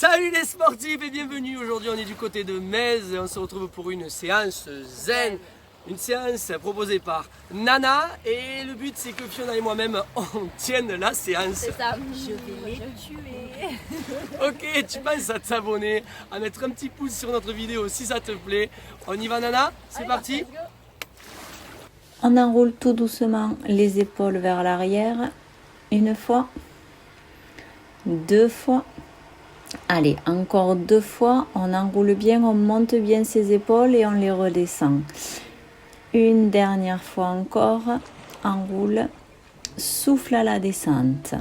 Salut les sportifs et bienvenue. Aujourd'hui on est du côté de Metz et on se retrouve pour une séance zen. Une séance proposée par Nana et le but c'est que Fiona et moi-même on tienne la séance. C'est ça, je vais les tuer. Ok, tu penses à t'abonner, à mettre un petit pouce sur notre vidéo si ça te plaît. On y va Nana? C'est parti. On enroule tout doucement les épaules vers l'arrière. Une fois, deux fois. Allez, encore deux fois. On enroule bien, on monte bien ses épaules et on les redescend. Une dernière fois encore. Enroule. Souffle à la descente.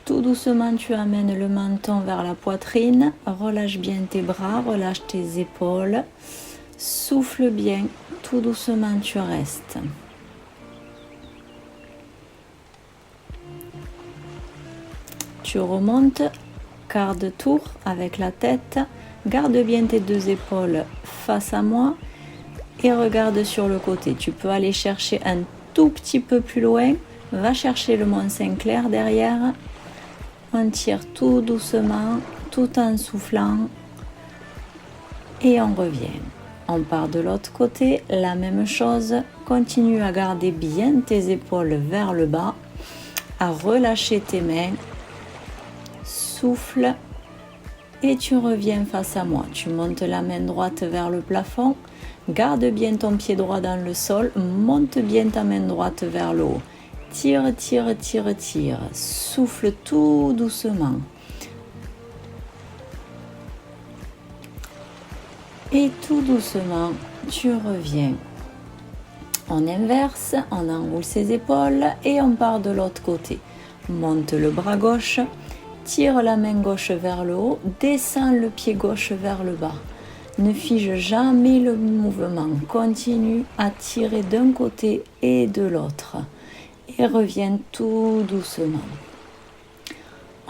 Tout doucement, tu amènes le menton vers la poitrine. Relâche bien tes bras, relâche tes épaules. Souffle bien. Tout doucement, tu restes. Tu remontes, quart de tour avec la tête. Garde bien tes deux épaules face à moi et regarde sur le côté. Tu peux aller chercher un tout petit peu plus loin. Va chercher le Mont Saint-Clair derrière. On tire tout doucement, tout en soufflant et on revient. On part de l'autre côté, la même chose. Continue à garder bien tes épaules vers le bas, à relâcher tes mains. Souffle et tu reviens face à moi. Tu montes la main droite vers le plafond. Garde bien ton pied droit dans le sol. Monte bien ta main droite vers le haut. Tire, tire, tire, tire. Souffle tout doucement. Et tout doucement, tu reviens. On inverse, on enroule ses épaules et on part de l'autre côté. Monte le bras gauche, tire la main gauche vers le haut, descends le pied gauche vers le bas. Ne fige jamais le mouvement. Continue à tirer d'un côté et de l'autre. Et reviens tout doucement.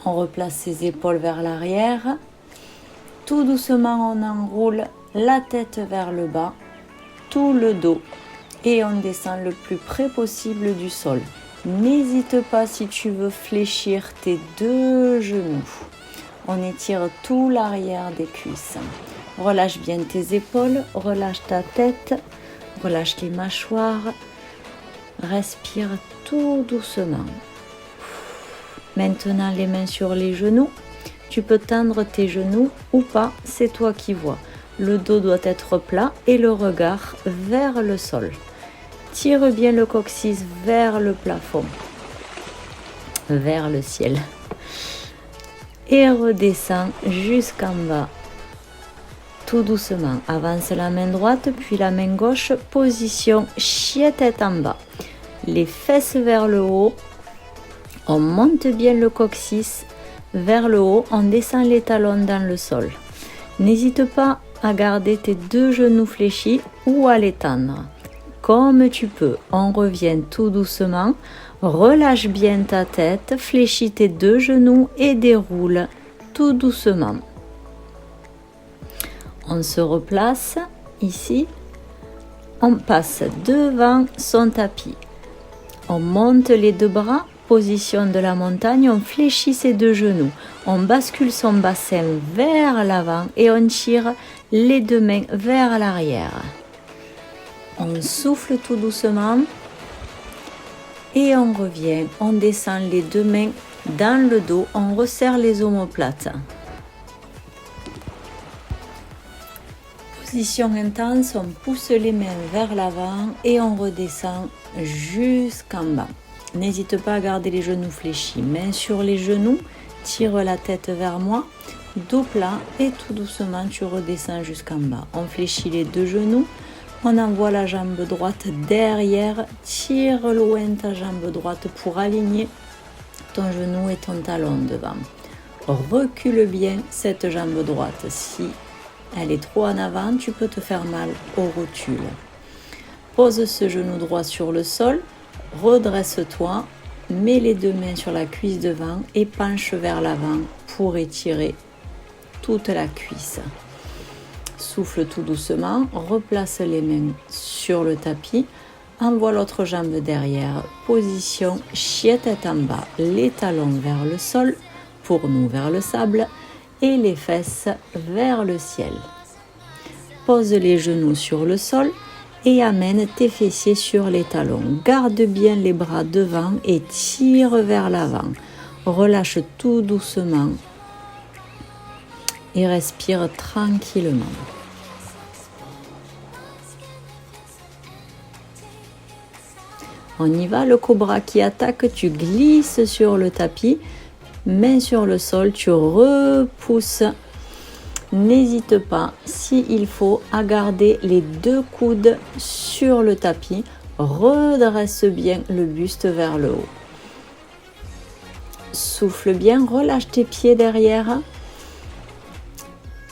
On replace ses épaules vers l'arrière. Tout doucement, on enroule la tête vers le bas, tout le dos et on descend le plus près possible du sol. N'hésite pas si tu veux fléchir tes deux genoux. On étire tout l'arrière des cuisses. Relâche bien tes épaules, relâche ta tête, relâche les mâchoires. Respire tout doucement. Maintenant les mains sur les genoux. Tu peux tendre tes genoux ou pas, c'est toi qui vois. Le dos doit être plat et le regard vers le sol. Tire bien le coccyx vers le plafond, vers le ciel. Et redescends jusqu'en bas. Tout doucement. Avance la main droite, puis la main gauche. Position chien tête en bas. Les fesses vers le haut. On monte bien le coccyx vers le haut, on descend les talons dans le sol. N'hésite pas à garder tes deux genoux fléchis ou à les tendre. Comme tu peux, on revient tout doucement. Relâche bien ta tête, fléchis tes deux genoux et déroule tout doucement. On se replace ici. On passe devant son tapis. On monte les deux bras. Position de la montagne, on fléchit ses deux genoux, on bascule son bassin vers l'avant et on tire les deux mains vers l'arrière. On souffle tout doucement et on revient. On descend les deux mains dans le dos, on resserre les omoplates. Position intense, on pousse les mains vers l'avant et on redescend jusqu'en bas. N'hésite pas à garder les genoux fléchis. Main sur les genoux, tire la tête vers moi, dos plat et tout doucement tu redescends jusqu'en bas. On fléchit les deux genoux, on envoie la jambe droite derrière, tire loin ta jambe droite pour aligner ton genou et ton talon devant. Recule bien cette jambe droite. Si elle est trop en avant, tu peux te faire mal au rotule. Pose ce genou droit sur le sol. Redresse-toi, mets les deux mains sur la cuisse devant et penche vers l'avant pour étirer toute la cuisse. Souffle tout doucement, replace les mains sur le tapis, envoie l'autre jambe derrière, position chien tête en bas, les talons vers le sol, pour nous vers le sable et les fesses vers le ciel. Pose les genoux sur le sol et amène tes fessiers sur les talons. Garde bien les bras devant et tire vers l'avant. Relâche tout doucement et respire tranquillement. On y va, le cobra qui attaque, tu glisses sur le tapis, main sur le sol, tu repousses. N'hésite pas, s'il faut, à garder les 2 coudes sur le tapis. Redresse bien le buste vers le haut. Souffle bien, relâche tes pieds derrière.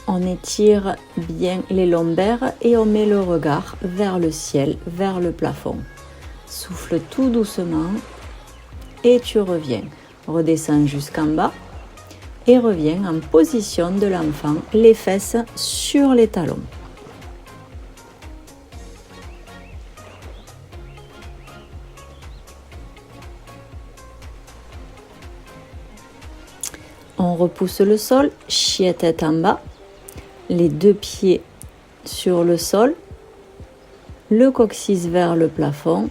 On étire bien les lombaires et on met le regard vers le ciel, vers le plafond. Souffle tout doucement et tu reviens. Redescends jusqu'en bas et reviens en position de l'enfant, les fesses sur les talons. On repousse le sol, chien tête en bas, les 2 pieds sur le sol, le coccyx vers le plafond.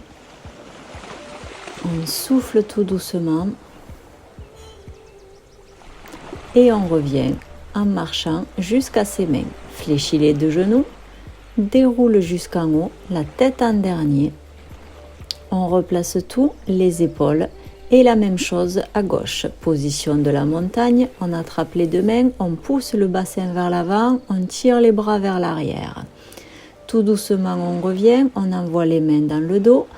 On souffle tout doucement et on revient en marchant jusqu'à ses mains. Fléchis les 2 genoux, déroule jusqu'en haut, la tête en dernier. On replace tout, les épaules et la même chose à gauche. Position de la montagne, on attrape les 2 mains, on pousse le bassin vers l'avant, on tire les bras vers l'arrière. Tout doucement on revient, on envoie les mains dans le dos.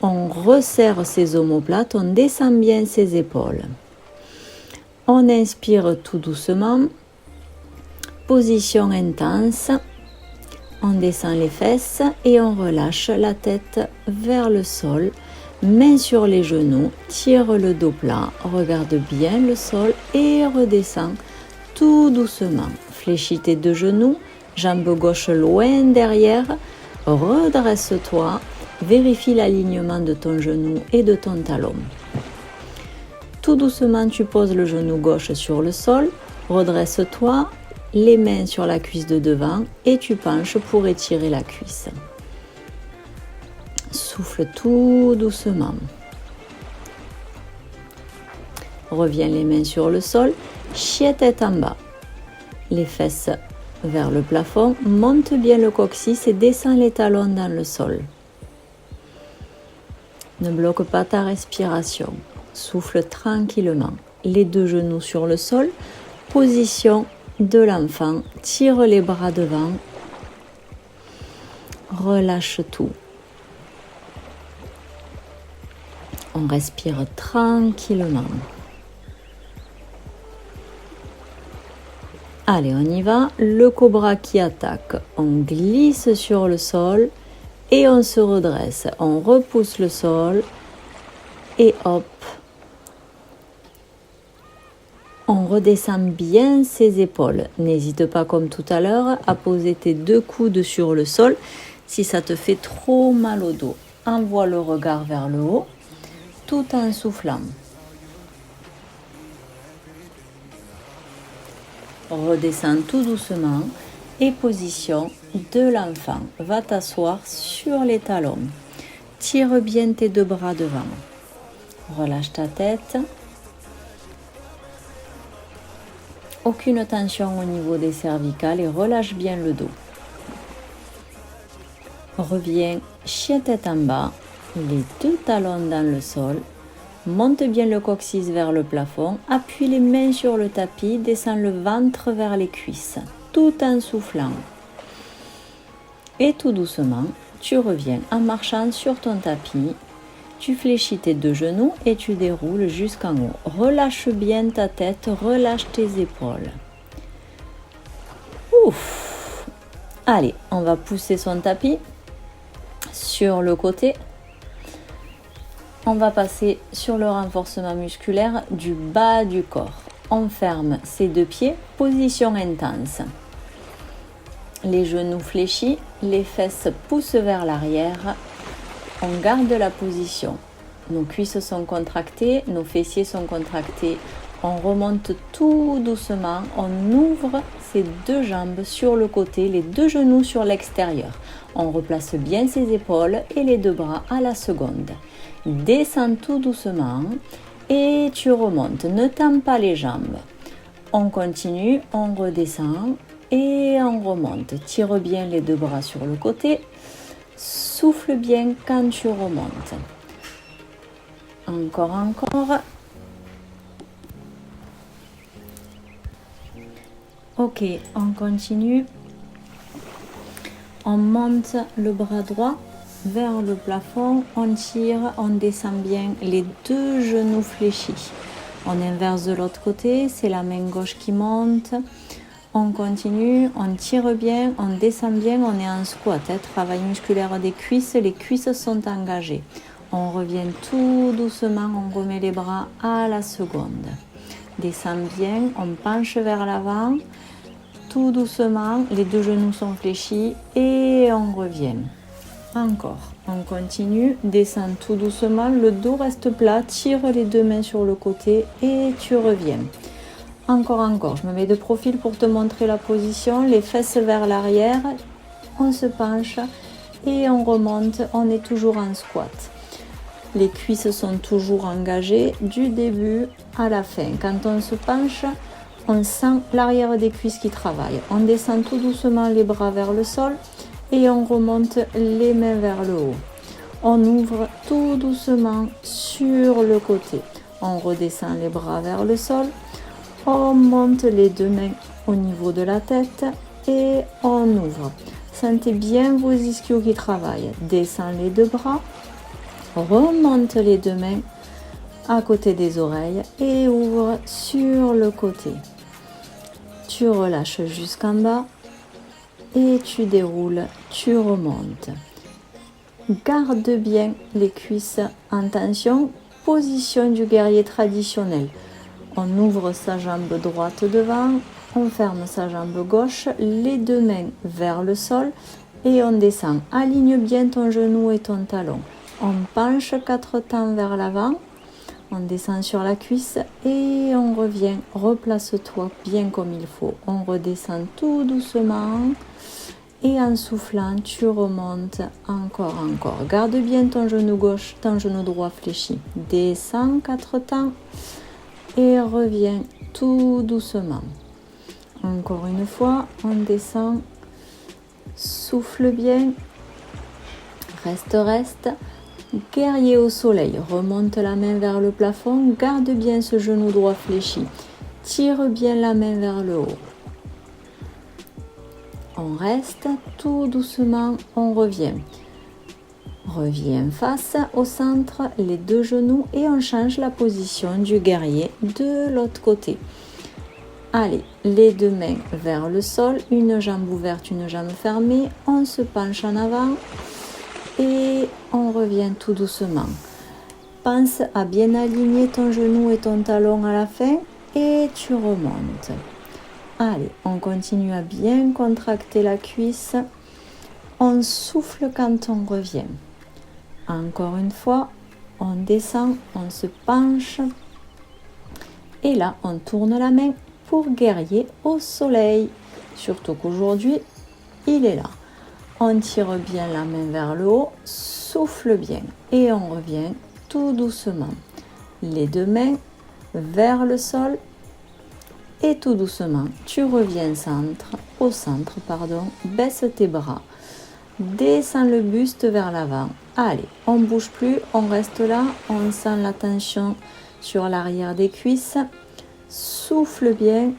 On resserre ses omoplates, on descend bien ses épaules. On inspire tout doucement. Position intense. On descend les fesses et on relâche la tête vers le sol. Main sur les genoux, tire le dos plat, regarde bien le sol et redescend tout doucement. Fléchis tes 2 genoux, jambe gauche loin derrière. Redresse-toi. Vérifie l'alignement de ton genou et de ton talon. Tout doucement, tu poses le genou gauche sur le sol, redresse-toi, les mains sur la cuisse de devant et tu penches pour étirer la cuisse. Souffle tout doucement. Reviens les mains sur le sol, chien tête en bas. Les fesses vers le plafond, monte bien le coccyx et descends les talons dans le sol. Ne bloque pas ta respiration. Souffle tranquillement. Les 2 genoux sur le sol. Position de l'enfant. Tire les bras devant. Relâche tout. On respire tranquillement. Allez, on y va. Le cobra qui attaque. On glisse sur le sol. Et on se redresse, on repousse le sol et hop, on redescend bien ses épaules. N'hésite pas comme tout à l'heure à poser tes 2 coudes sur le sol si ça te fait trop mal au dos. Envoie le regard vers le haut tout en soufflant. Redescends tout doucement. Et position de l'enfant. Va t'asseoir sur les talons. Tire bien tes 2 bras devant. Relâche ta tête. Aucune tension au niveau des cervicales et relâche bien le dos. Reviens chien tête en bas, les 2 talons dans le sol. Monte bien le coccyx vers le plafond. Appuie les mains sur le tapis. Descends le ventre vers les cuisses. Tout en soufflant. Et tout doucement, tu reviens en marchant sur ton tapis. Tu fléchis tes 2 genoux et tu déroules jusqu'en haut. Relâche bien ta tête, relâche tes épaules. Ouf! Allez, on va pousser son tapis sur le côté. On va passer sur le renforcement musculaire du bas du corps. On ferme ses 2 pieds, position intense. Les genoux fléchis, les fesses poussent vers l'arrière. On garde la position. Nos cuisses sont contractées, nos fessiers sont contractés On remonte tout doucement, on ouvre ses deux jambes sur le côté, les deux genoux sur l'extérieur. On replace bien ses épaules et les deux bras à la seconde. Descends tout doucement et tu remontes, ne tends pas les jambes. On continue, on redescend et on remonte. Tire bien les deux bras sur le côté, souffle bien quand tu remontes. Encore. Ok, on continue. On monte le bras droit vers le plafond, on tire, on descend bien les deux genoux fléchis. On inverse de l'autre côté, c'est la main gauche qui monte. On continue, on tire bien, on descend bien, on est en squat. Travail musculaire des cuisses, les cuisses sont engagées. On revient tout doucement, on remet les bras à la seconde. Descend bien, on penche vers l'avant. Tout doucement, les deux genoux sont fléchis et on revient. Encore, on continue, descend tout doucement, le dos reste plat, tire les deux mains sur le côté et tu reviens. Encore, je me mets de profil pour te montrer la position, les fesses vers l'arrière, on se penche et on remonte, on est toujours en squat. Les cuisses sont toujours engagées du début à la fin. Quand on se penche, on sent l'arrière des cuisses qui travaillent. On descend tout doucement les bras vers le sol et on remonte les mains vers le haut. On ouvre tout doucement sur le côté. On redescend les bras vers le sol. On monte les deux mains au niveau de la tête et on ouvre. Sentez bien vos ischios qui travaillent. Descend les deux bras. Remonte les deux mains à côté des oreilles et ouvre sur le côté. Tu relâches jusqu'en bas et tu déroules, tu remontes. Garde bien les cuisses en tension, position du guerrier traditionnel. On ouvre sa jambe droite devant, on ferme sa jambe gauche, les deux mains vers le sol et on descend. Aligne bien ton genou et ton talon. On penche 4 temps vers l'avant. On descend sur la cuisse et on revient. Replace-toi bien comme il faut. On redescend tout doucement et en soufflant, tu remontes encore. Garde bien ton genou gauche, ton genou droit fléchi. Descends 4 temps et reviens tout doucement. Encore une fois, on descend. Souffle bien. Reste. Guerrier au soleil, remonte la main vers le plafond, garde bien ce genou droit fléchi, tire bien la main vers le haut. On reste, tout doucement, on revient. Reviens face au centre, les deux genoux et on change la position du guerrier de l'autre côté. Allez, les deux mains vers le sol, une jambe ouverte, une jambe fermée, on se penche en avant. Et on revient tout doucement. Pense à bien aligner ton genou et ton talon à la fin et tu remontes. Allez, on continue à bien contracter la cuisse. On souffle quand on revient. Encore une fois, on descend, on se penche. Et là, on tourne la main pour guerrier au soleil. Surtout qu'aujourd'hui, il est là. On tire bien la main vers le haut, souffle bien et on revient tout doucement. Les deux mains vers le sol et tout doucement, tu reviens au centre, baisse tes bras, descends le buste vers l'avant. Allez, on ne bouge plus, on reste là, on sent la tension sur l'arrière des cuisses, souffle bien.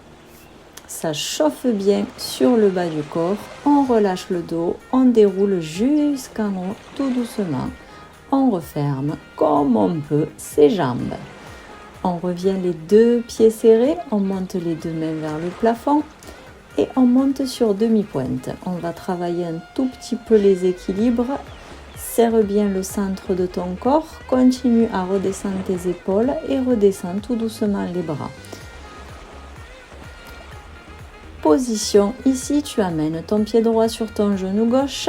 Ça chauffe bien sur le bas du corps, on relâche le dos, on déroule jusqu'en haut tout doucement, on referme comme on peut ses jambes. On revient les deux pieds serrés, on monte les deux mains vers le plafond et on monte sur demi-pointe. On va travailler un tout petit peu les équilibres, serre bien le centre de ton corps, continue à redescendre tes épaules et redescends tout doucement les bras. Position, ici tu amènes ton pied droit sur ton genou gauche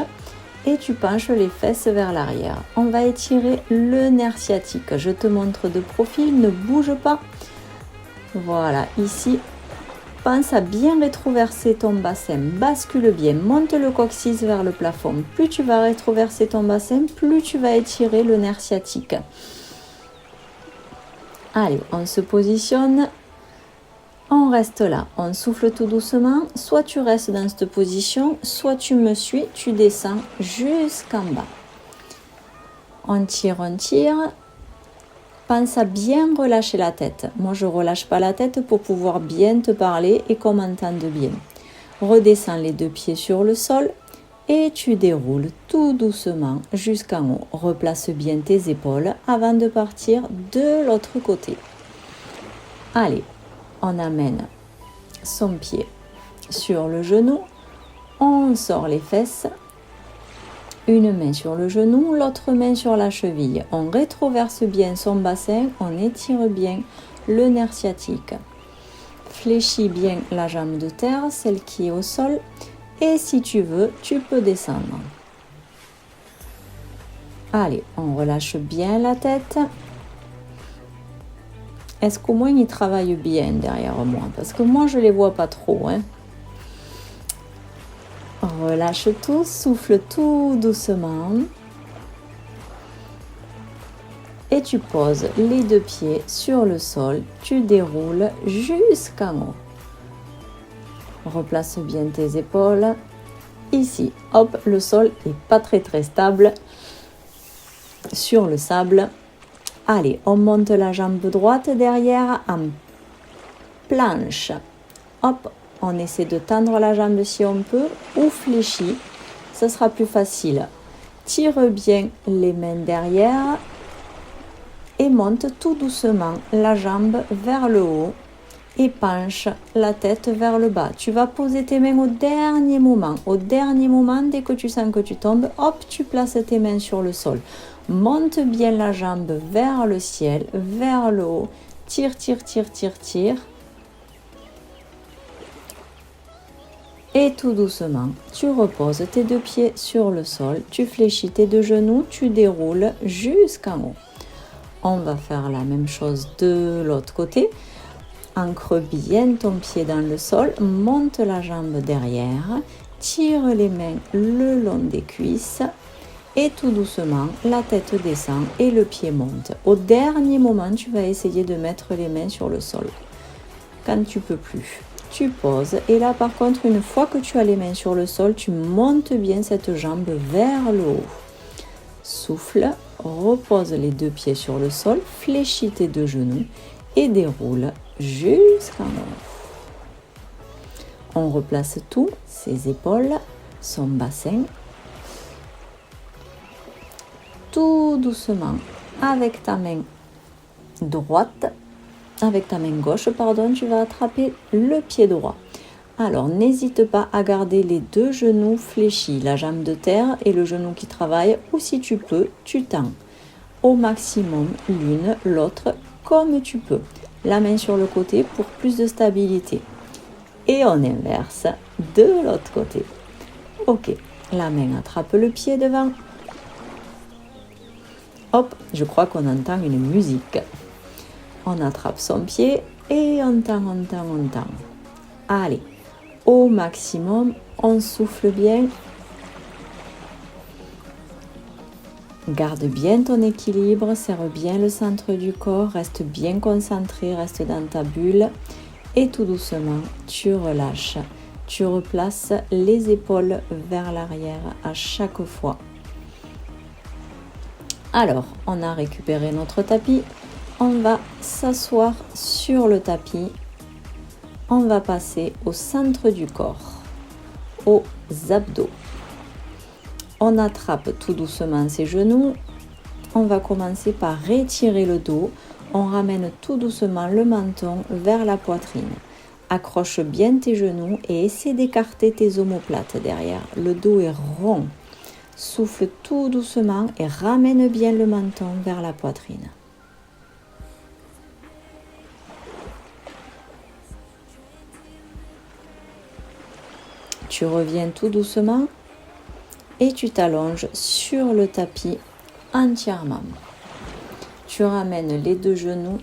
et tu penches les fesses vers l'arrière. On va étirer le nerf sciatique. Je te montre de profil, ne bouge pas. Voilà, ici, pense à bien rétroverser ton bassin, bascule bien, monte le coccyx vers le plafond. Plus tu vas rétroverser ton bassin, plus tu vas étirer le nerf sciatique. Allez, on se positionne, on reste là, on souffle tout doucement. Soit tu restes dans cette position, soit tu me suis, tu descends jusqu'en bas. On tire. Pense à bien relâcher la tête. Moi, je ne relâche pas la tête pour pouvoir bien te parler et qu'on m'entende bien. Redescends les 2 pieds sur le sol et tu déroules tout doucement jusqu'en haut. Replace bien tes épaules avant de partir de l'autre côté. Allez, on amène son pied sur le genou. On sort les fesses. Une main sur le genou, l'autre main sur la cheville. On rétroverse bien son bassin, on étire bien le nerf sciatique. Fléchis bien la jambe de terre, celle qui est au sol. Et si tu veux, tu peux descendre. Allez, on relâche bien la tête. Est-ce qu'au moins il travaille bien derrière moi? Parce que moi, je ne les vois pas trop, hein. Relâche tout, souffle tout doucement. Et tu poses les 2 pieds sur le sol. Tu déroules jusqu'en haut. Replace bien tes épaules. Ici, hop, le sol est pas très stable. Sur le sable. Allez, on monte la jambe droite derrière en planche. Hop. On essaie de tendre la jambe si on peut ou fléchit, ce sera plus facile. Tire bien les mains derrière et monte tout doucement la jambe vers le haut et penche la tête vers le bas. Tu vas poser tes mains au dernier moment. Au dernier moment, dès que tu sens que tu tombes, hop, tu places tes mains sur le sol. Monte bien la jambe vers le ciel, vers le haut. Tire. Et tout doucement, tu reposes tes 2 pieds sur le sol, tu fléchis tes 2 genoux, tu déroules jusqu'en haut. On va faire la même chose de l'autre côté. Ancre bien ton pied dans le sol, monte la jambe derrière, tire les mains le long des cuisses et tout doucement, la tête descend et le pied monte. Au dernier moment, tu vas essayer de mettre les mains sur le sol. Quand tu peux plus. Tu poses et là par contre une fois que tu as les mains sur le sol, tu montes bien cette jambe vers le haut. Souffle, repose les 2 pieds sur le sol, fléchis tes 2 genoux et déroule jusqu'en haut. On replace tout, ses épaules, son bassin. Tout doucement avec ta main droite. Avec ta main gauche, tu vas attraper le pied droit. Alors, n'hésite pas à garder les 2 genoux fléchis, la jambe de terre et le genou qui travaille, ou si tu peux, tu tends au maximum l'une, l'autre, comme tu peux. La main sur le côté pour plus de stabilité. Et on inverse de l'autre côté. Ok, la main attrape le pied devant. Hop, je crois qu'on entend une musique. On attrape son pied et on tend. Allez, au maximum, on souffle bien. Garde bien ton équilibre, serre bien le centre du corps, reste bien concentré, reste dans ta bulle. Et tout doucement, tu relâches. Tu replaces les épaules vers l'arrière à chaque fois. Alors, on a récupéré notre tapis. On va s'asseoir sur le tapis. On va passer au centre du corps, aux abdos. On attrape tout doucement ses genoux. On va commencer par étirer le dos. On ramène tout doucement le menton vers la poitrine. Accroche bien tes genoux et essaie d'écarter tes omoplates derrière. Le dos est rond. Souffle tout doucement et ramène bien le menton vers la poitrine. Tu reviens tout doucement et tu t'allonges sur le tapis entièrement. Tu ramènes les 2 genoux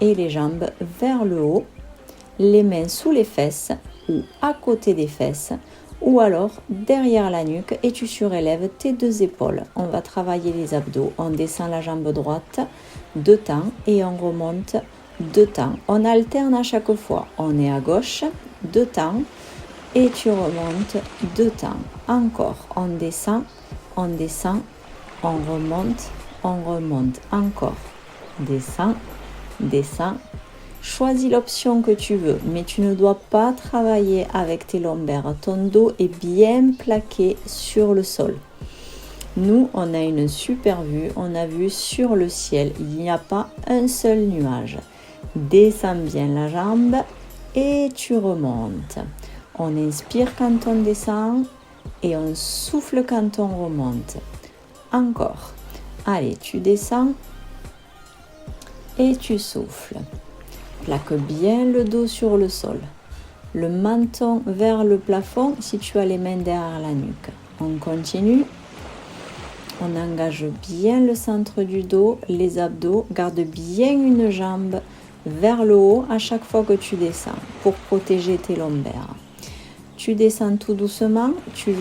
et les jambes vers le haut, les mains sous les fesses ou à côté des fesses ou alors derrière la nuque et tu surélèves tes deux épaules. On va travailler les abdos. On descend la jambe droite 2 temps et on remonte 2 temps. On alterne à chaque fois. On est à gauche 2 temps et tu remontes 2 temps. Encore, on descend, on remonte. Encore, descend, descend. Choisis l'option que tu veux, mais tu ne dois pas travailler avec tes lombaires. Ton dos est bien plaqué sur le sol. Nous, on a une super vue, on a vu sur le ciel, il n'y a pas un seul nuage. Descends bien la jambe et tu remontes. On inspire quand on descend et on souffle quand on remonte. Encore. Allez, tu descends et tu souffles. Plaque bien le dos sur le sol. Le menton vers le plafond si tu as les mains derrière la nuque. On continue. On engage bien le centre du dos, les abdos. Garde bien une jambe vers le haut à chaque fois que tu descends pour protéger tes lombaires. Tu descends tout doucement, tu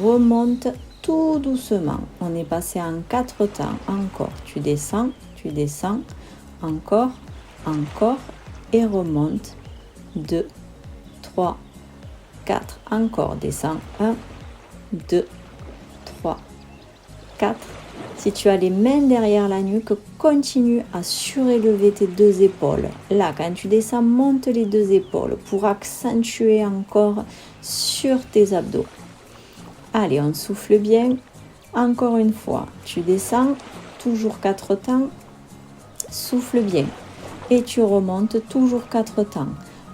remontes tout doucement. On est passé en 4 temps. Encore. Tu descends. Encore et remonte. 2, 3, 4. Encore. Descends. 1, 2, 3, 4. Si tu as les mains derrière la nuque, continue à surélever tes deux épaules. Là, quand tu descends, monte les deux épaules pour accentuer encore sur tes abdos. Allez, on souffle bien. Encore une fois, tu descends, toujours 4 temps. Souffle bien. Et tu remontes, toujours 4 temps.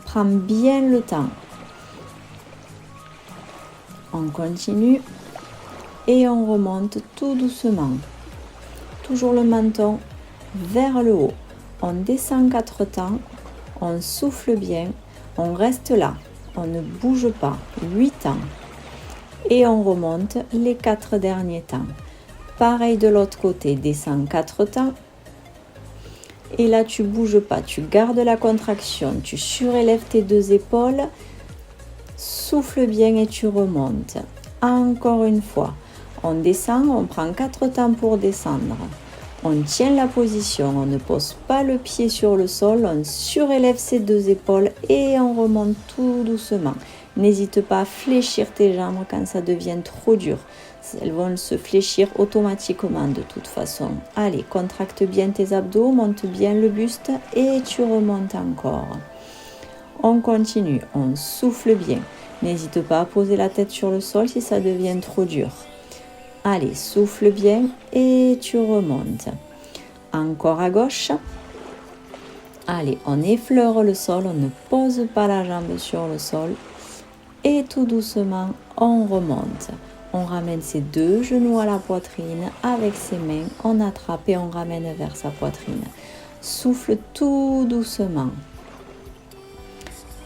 Prends bien le temps. On continue. Et on remonte tout doucement. Toujours le menton vers le haut. On descend 4 temps. On souffle bien. On reste là. On ne bouge pas. 8 temps. Et on remonte les 4 derniers temps. Pareil de l'autre côté. Descends 4 temps. Et là, tu bouges pas. Tu gardes la contraction. Tu surélèves tes deux épaules. Souffle bien et tu remontes. Encore une fois. On descend, on prend 4 temps pour descendre. On tient la position, on ne pose pas le pied sur le sol, on surélève ses deux épaules et on remonte tout doucement. N'hésite pas à fléchir tes jambes quand ça devient trop dur. Elles vont se fléchir automatiquement de toute façon. Allez, contracte bien tes abdos, monte bien le buste et tu remontes encore. On continue, on souffle bien. N'hésite pas à poser la tête sur le sol si ça devient trop dur. Allez, souffle bien et tu remontes. Encore à gauche. Allez, on effleure le sol, on ne pose pas la jambe sur le sol. Et tout doucement, on remonte. On ramène ses deux genoux à la poitrine avec ses mains. On attrape et on ramène vers sa poitrine. Souffle tout doucement.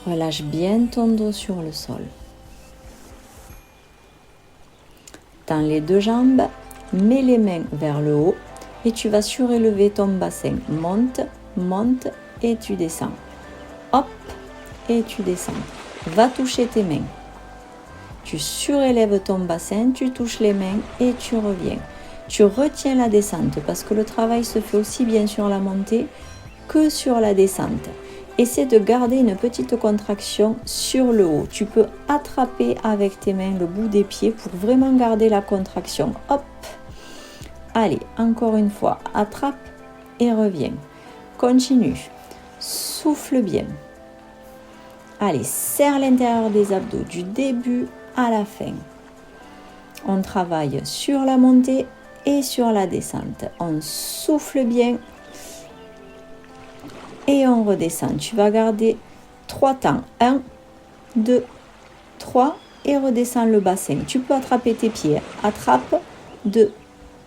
Relâche bien ton dos sur le sol. Tends les deux jambes, mets les mains vers le haut et tu vas surélever ton bassin. Monte, monte et tu descends. Hop et tu descends. Va toucher tes mains. Tu surélèves ton bassin, tu touches les mains et tu reviens. Tu retiens la descente parce que le travail se fait aussi bien sur la montée que sur la descente. Essaie de garder une petite contraction sur le haut. Tu peux attraper avec tes mains le bout des pieds pour vraiment garder la contraction. Hop. Allez, encore une fois. Attrape et reviens. Continue. Souffle bien. Allez, serre l'intérieur des abdos du début à la fin. On travaille sur la montée et sur la descente. On souffle bien. Et on redescend. Tu vas garder 3 temps. 1, 2, 3 et redescends le bassin. Tu peux attraper tes pieds. Attrape, 2,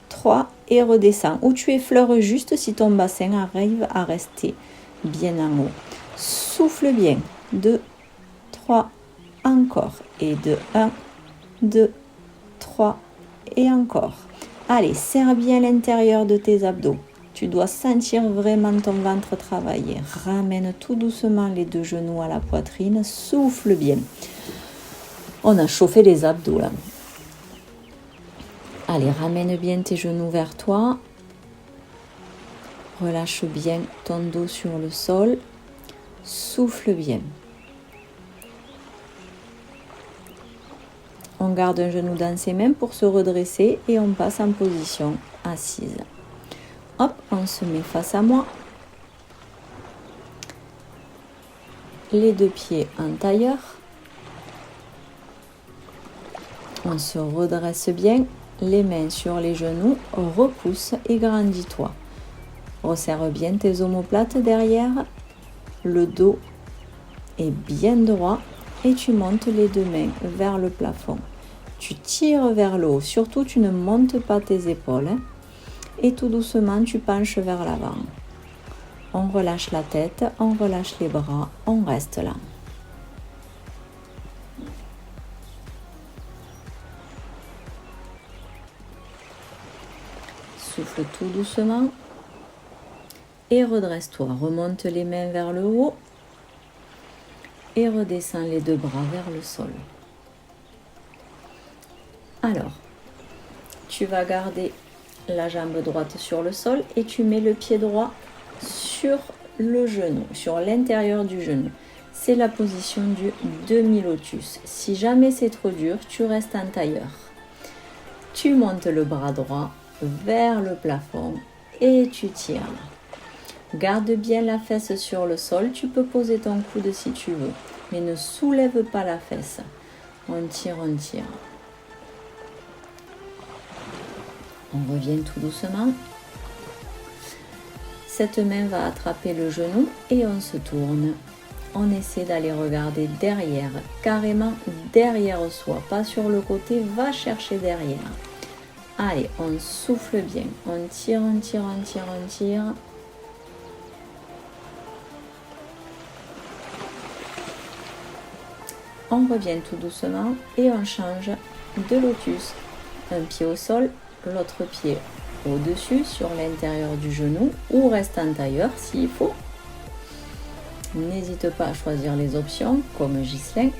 3 et redescends. Ou tu effleures juste si ton bassin arrive à rester bien en haut. Souffle bien. 2, 3, encore. Et 2, 1, 2, 3 et encore. Allez, serre bien l'intérieur de tes abdos. Tu dois sentir vraiment ton ventre travailler. Ramène tout doucement les deux genoux à la poitrine. Souffle bien. On a chauffé les abdos là. Allez, ramène bien tes genoux vers toi. Relâche bien ton dos sur le sol. Souffle bien. On garde un genou dans ses mains pour se redresser et on passe en position assise. Hop, on se met face à moi. Les deux pieds en tailleur. On se redresse bien. Les mains sur les genoux. Repousse et grandis-toi. Resserre bien tes omoplates derrière. Le dos est bien droit et tu montes les deux mains vers le plafond. Tu tires vers le haut. Surtout, tu ne montes pas tes épaules. Et tout doucement, tu penches vers l'avant. On relâche la tête, on relâche les bras, on reste là. Souffle tout doucement. Et redresse-toi. Remonte les mains vers le haut. Et redescends les deux bras vers le sol. Alors, tu vas garder la jambe droite sur le sol et tu mets le pied droit sur le genou, sur l'intérieur du genou. C'est la position du demi-lotus. Si jamais c'est trop dur, tu restes en tailleur. Tu montes le bras droit vers le plafond et tu tires. Garde bien la fesse sur le sol. Tu peux poser ton coude si tu veux, mais ne soulève pas la fesse. On tire, on tire. On revient tout doucement. Cette main va attraper le genou et on se tourne. On essaie d'aller regarder derrière, carrément derrière soi, pas sur le côté, va chercher derrière. Allez, on souffle bien. On tire, on tire, on tire, on tire. On revient tout doucement et on change de lotus. Un pied au sol, l'autre pied au-dessus, sur l'intérieur du genou, ou reste en tailleur s'il faut. N'hésite pas à choisir les options, comme Ghislain,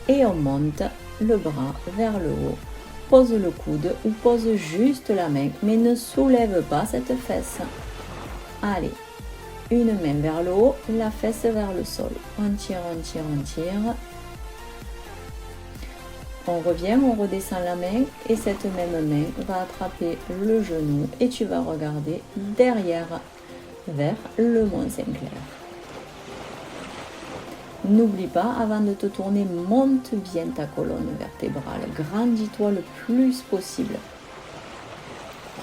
et on monte le bras vers le haut. Pose le coude ou pose juste la main, mais ne soulève pas cette fesse. Allez, une main vers le haut, la fesse vers le sol. On tire, on tire, on tire. On revient, on redescend la main et cette même main va attraper le genou et tu vas regarder derrière vers le Mont Saint-Clair. N'oublie pas, avant de te tourner, monte bien ta colonne vertébrale. Grandis-toi le plus possible.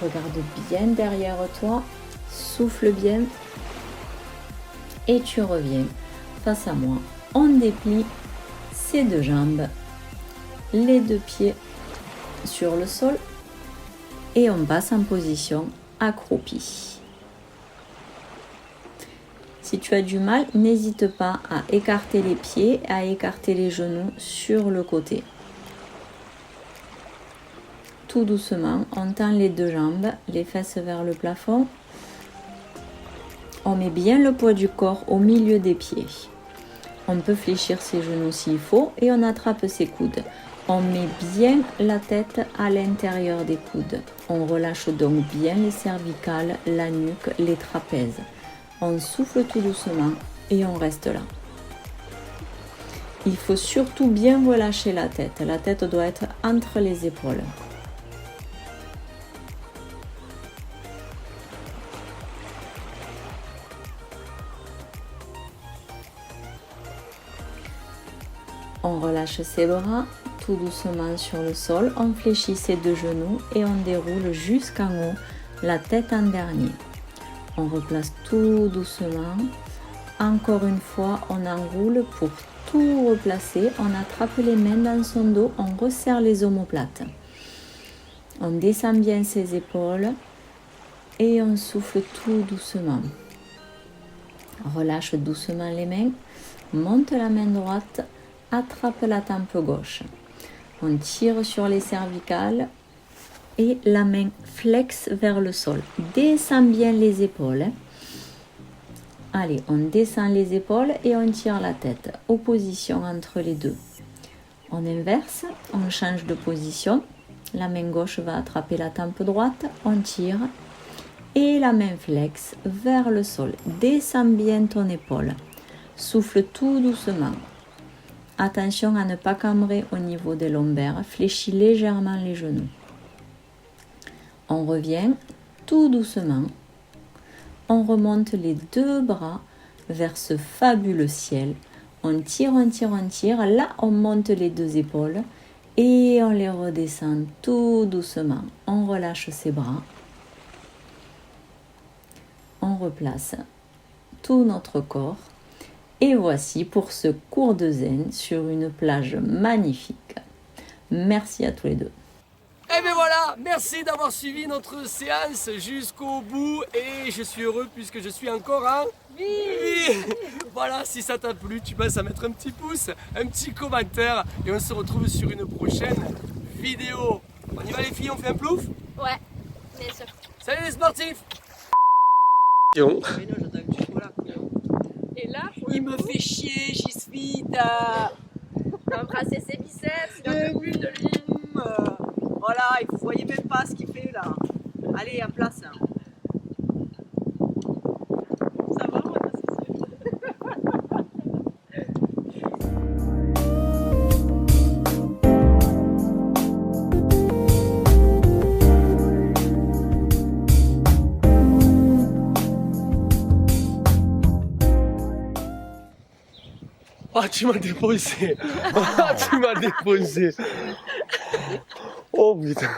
Regarde bien derrière toi, souffle bien et tu reviens face à moi. On déplie ses deux jambes. Les deux pieds sur le sol et on passe en position accroupie. Si tu as du mal, n'hésite pas à écarter les pieds, à écarter les genoux sur le côté. Tout doucement, on tend les deux jambes, les fesses vers le plafond. On met bien le poids du corps au milieu des pieds. On peut fléchir ses genoux s'il faut et on attrape ses coudes. On met bien la tête à l'intérieur des coudes. On relâche donc bien les cervicales, la nuque, les trapèzes. On souffle tout doucement et on reste là. Il faut surtout bien relâcher la tête. La tête doit être entre les épaules. On relâche ses bras tout doucement sur le sol. On fléchit ses deux genoux et on déroule jusqu'en haut, la tête en dernier. On replace tout doucement. Encore une fois, on enroule pour tout replacer. On attrape les mains dans son dos. On resserre les omoplates. On descend bien ses épaules et on souffle tout doucement. Relâche doucement les mains. Monte la main droite. Attrape la tempe gauche. On tire sur les cervicales. et la main flex vers le sol. Descends bien les épaules. Allez, on descend les épaules et on tire la tête. Opposition entre les deux. On inverse, on change de position. La main gauche va attraper la tempe droite, on tire. Et la main flex vers le sol. Descends bien ton épaule. Souffle tout doucement. Attention à ne pas cambrer au niveau des lombaires. Fléchis légèrement les genoux. On revient tout doucement. On remonte les deux bras vers ce fabuleux ciel. On tire, on tire, on tire. Là, on monte les deux épaules et on les redescend tout doucement. On relâche ses bras. On replace tout notre corps. Et voici pour ce cours de zen sur une plage magnifique. Merci à tous les deux. Et bien voilà, merci d'avoir suivi notre séance jusqu'au bout et je suis heureux puisque je suis encore en vie. Voilà, si ça t'a plu, tu passes à mettre un petit pouce, un petit commentaire et on se retrouve sur une prochaine vidéo. On y va les filles, on fait un plouf? Ouais, bien sûr. Salut les sportifs. Et là, Il me fait chier, j'y suis. embrasser ses biceps, il en peut plus de lui. Voilà, vous voyez même pas ce qu'il fait là. Allez, en place. Ça va, moi, Ah, tu m'as déposé. Ah, tu m'as déposé. Oh putain.